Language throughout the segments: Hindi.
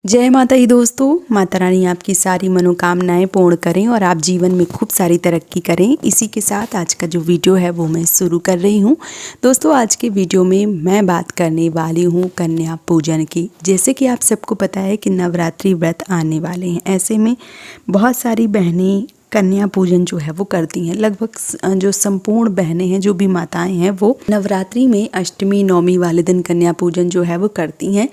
जय माता दी दोस्तों। माता रानी आपकी सारी मनोकामनाएं पूर्ण करें और आप जीवन में खूब सारी तरक्की करें। इसी के साथ आज का जो वीडियो है वो मैं शुरू कर रही हूं। दोस्तों आज के वीडियो में मैं बात करने वाली हूं कन्या पूजन की। जैसे कि आप सबको पता है कि नवरात्रि व्रत आने वाले हैं, ऐसे में बहुत सारी बहनें कन्या पूजन जो है वो करती हैं। लगभग जो संपूर्ण बहनें हैं, जो भी माताएं हैं, वो नवरात्रि में अष्टमी नवमी वाले दिन कन्या पूजन जो है वो करती हैं।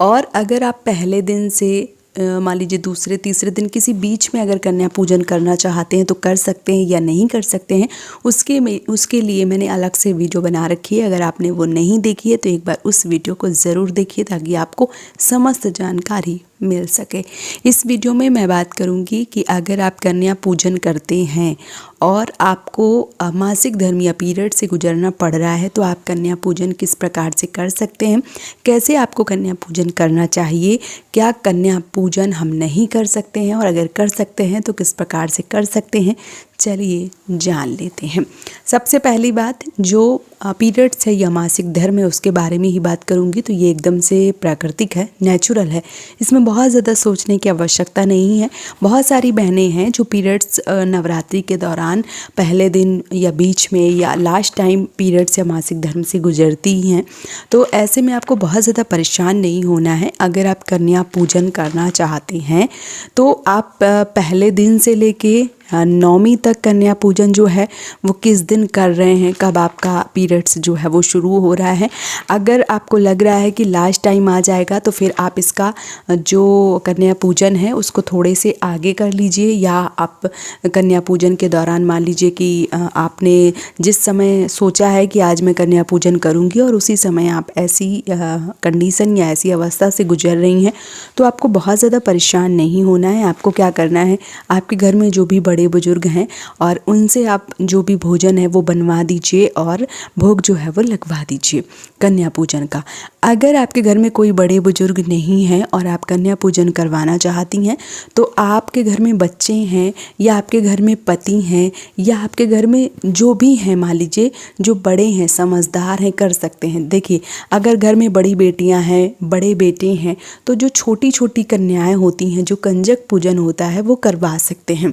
और अगर आप पहले दिन से मान लीजिए दूसरे तीसरे दिन किसी बीच में अगर कन्या पूजन करना चाहते हैं तो कर सकते हैं या नहीं कर सकते हैं, उसके लिए मैंने अलग से वीडियो बना रखी है। अगर आपने वो नहीं देखी है तो एक बार उस वीडियो को ज़रूर देखिए ताकि आपको समस्त जानकारी मिल सके। इस वीडियो में मैं बात करूंगी कि अगर आप कन्या पूजन करते हैं और आपको मासिक धर्म या पीरियड से गुजरना पड़ रहा है तो आप कन्या पूजन किस प्रकार से कर सकते हैं, कैसे आपको कन्या पूजन करना चाहिए, क्या कन्या पूजन हम नहीं कर सकते हैं और अगर कर सकते हैं तो किस प्रकार से कर सकते हैं, चलिए जान लेते हैं। सबसे पहली बात, जो पीरियड्स है या मासिक धर्म है उसके बारे में ही बात करूंगी। तो ये एकदम से प्राकृतिक है, नेचुरल है, इसमें बहुत ज़्यादा सोचने की आवश्यकता नहीं है। बहुत सारी बहनें हैं जो पीरियड्स नवरात्रि के दौरान पहले दिन या बीच में या लास्ट टाइम पीरियड्स या मासिक धर्म से गुजरती हैं। तो ऐसे में आपको बहुत ज़्यादा परेशान नहीं होना है। अगर आप कन्या पूजन करना चाहते हैं तो आप पहले दिन से लेके नौमी तक कन्या पूजन जो है वो किस दिन कर रहे हैं, कब आपका पीरियड्स जो है वो शुरू हो रहा है। अगर आपको लग रहा है कि लास्ट टाइम आ जाएगा तो फिर आप इसका जो कन्या पूजन है उसको थोड़े से आगे कर लीजिए, या आप कन्या पूजन के दौरान मान लीजिए कि आपने जिस समय सोचा है कि आज मैं कन्या पूजन करूंगी और उसी समय आप ऐसी कंडीशन या ऐसी अवस्था से गुजर रही हैं तो आपको बहुत ज़्यादा परेशान नहीं होना है। आपको क्या करना है, आपके घर में जो भी बड़े बुजुर्ग हैं और उनसे आप जो भी भोजन है वो बनवा दीजिए और भोग जो है वो लगवा दीजिए कन्या पूजन का। अगर आपके घर में कोई बड़े बुजुर्ग नहीं हैं और आप कन्या पूजन करवाना चाहती हैं तो आपके घर में बच्चे हैं या आपके घर में पति हैं या आपके घर में जो भी हैं, मान लीजिए जो बड़े हैं, समझदार हैं, कर सकते हैं। देखिए, अगर घर में बड़ी बेटियां हैं, बड़े बेटे हैं तो जो छोटी छोटी कन्याएं होती हैं, जो कंजक पूजन होता है, वो करवा सकते हैं।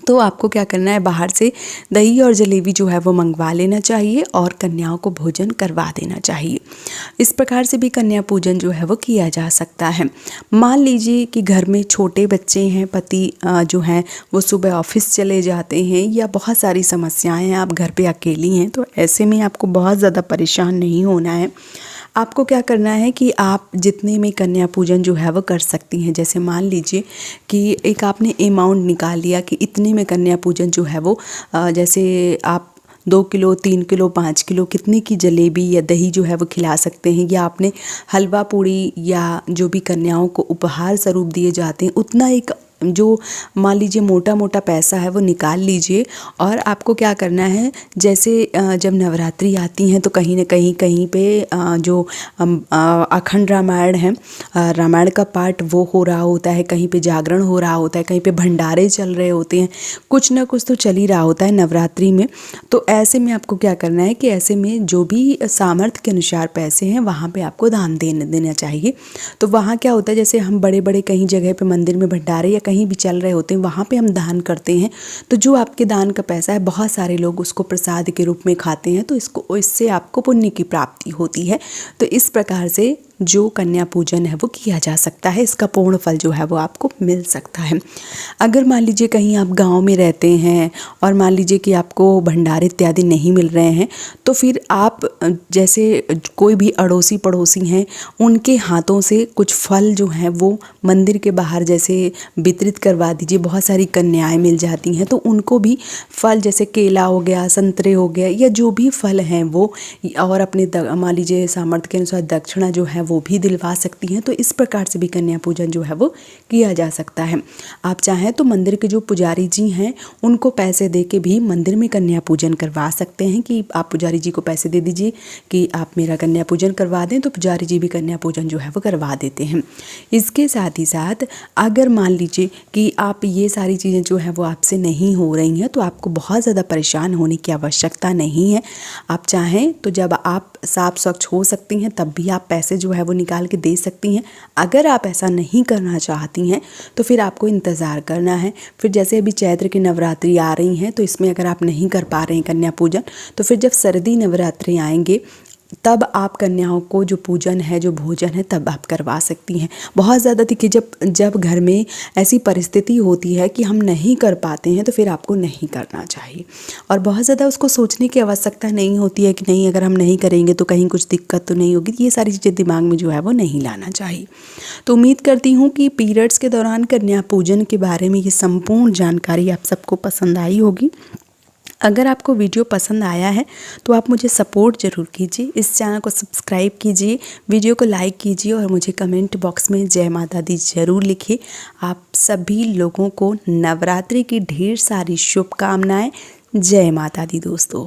तो आपको क्या करना है, बाहर से दही और जलेबी जो है वो मंगवा लेना चाहिए और कन्याओं को भोजन करवा देना चाहिए। इस प्रकार से भी कन्या पूजन जो है वो किया जा सकता है। मान लीजिए कि घर में छोटे बच्चे हैं, पति जो हैं वो सुबह ऑफिस चले जाते हैं या बहुत सारी समस्याएं हैं, आप घर पे अकेली हैं, तो ऐसे में आपको बहुत ज़्यादा परेशान नहीं होना है। आपको क्या करना है कि आप जितने में कन्या पूजन जो है वो कर सकती हैं। जैसे मान लीजिए कि एक आपने अमाउंट निकाल लिया कि इतने में कन्या पूजन जो है वो जैसे आप 2 किलो 3 किलो 5 किलो कितने की जलेबी या दही जो है वो खिला सकते हैं, या आपने हलवा पूड़ी या जो भी कन्याओं को उपहार स्वरूप दिए जाते हैं उतना एक जो मान लीजिए मोटा मोटा पैसा है वो निकाल लीजिए। और आपको क्या करना है, जैसे जब नवरात्रि आती हैं तो कहीं ना कहीं पे जो अखंड रामायण है, रामायण का पाठ वो हो रहा होता है, कहीं पे जागरण हो रहा होता है, कहीं पे भंडारे चल रहे होते हैं, कुछ ना कुछ तो चल ही रहा होता है नवरात्रि में। तो ऐसे में आपको क्या करना है कि ऐसे में जो भी सामर्थ्य के अनुसार पैसे हैं वहाँ पे आपको दान देना चाहिए। तो वहाँ क्या होता है, जैसे हम बड़े बड़े कहीं जगह पे मंदिर में भंडारे या कहीं भी चल रहे होते हैं वहाँ पे हम दान करते हैं, तो जो आपके दान का पैसा है बहुत सारे लोग उसको प्रसाद के रूप में खाते हैं, तो इससे आपको पुण्य की प्राप्ति होती है। तो इस प्रकार से जो कन्या पूजन है वो किया जा सकता है, इसका पूर्ण फल जो है वो आपको मिल सकता है। अगर मान लीजिए कहीं आप गांव में रहते हैं और मान लीजिए कि आपको भंडारे इत्यादि नहीं मिल रहे हैं, तो फिर आप जैसे कोई भी अड़ोसी पड़ोसी हैं उनके हाथों से कुछ फल जो हैं वो मंदिर के बाहर जैसे वितरित करवा दीजिए। बहुत सारी कन्याएं मिल जाती हैं तो उनको भी फल जैसे केला हो गया, संतरे हो गया, या जो भी फल हैं वो, और अपने मान लीजिए सामर्थ्य के अनुसार दक्षिणा जो है वो भी दिलवा सकती हैं। तो इस प्रकार से भी कन्या पूजन जो है वो किया जा सकता है। आप चाहें तो मंदिर के जो पुजारी जी हैं उनको पैसे दे के भी मंदिर में कन्या पूजन करवा सकते हैं कि आप पुजारी जी को पैसे दे दीजिए कि आप मेरा कन्या पूजन करवा दें, तो पुजारी जी भी कन्या पूजन जो है वो करवा देते हैं। इसके साथ ही साथ अगर मान लीजिए कि आप ये सारी चीज़ें जो है वो आपसे नहीं हो रही हैं तो आपको बहुत ज़्यादा परेशान होने की आवश्यकता नहीं है। आप चाहें तो जब आप साफ स्वच्छ हो सकती हैं तब भी आप पैसे जो है वो निकाल के दे सकती हैं। अगर आप ऐसा नहीं करना चाहती हैं तो फिर आपको इंतज़ार करना है। फिर जैसे अभी चैत्र की नवरात्रि आ रही हैं, तो इसमें अगर आप नहीं कर पा रहे हैं कन्या पूजन, तो फिर जब सर्दी नवरात्रि आएंगे तब आप कन्याओं को जो पूजन है, जो भोजन है, तब आप करवा सकती हैं। बहुत ज़्यादा देखिए, जब घर में ऐसी परिस्थिति होती है कि हम नहीं कर पाते हैं तो फिर आपको नहीं करना चाहिए। और बहुत ज़्यादा उसको सोचने की आवश्यकता नहीं होती है कि नहीं अगर हम नहीं करेंगे तो कहीं कुछ दिक्कत तो नहीं होगी। ये सारी चीज़ें दिमाग में जो है वो नहीं लाना चाहिए। तो उम्मीद करती हूँ कि पीरियड्स के दौरान कन्या पूजन के बारे में ये संपूर्ण जानकारी आप सबको पसंद आई होगी। अगर आपको वीडियो पसंद आया है तो आप मुझे सपोर्ट ज़रूर कीजिए, इस चैनल को सब्सक्राइब कीजिए, वीडियो को लाइक कीजिए और मुझे कमेंट बॉक्स में जय माता दी ज़रूर लिखिए। आप सभी लोगों को नवरात्रि की ढेर सारी शुभकामनाएं। जय माता दी दोस्तों।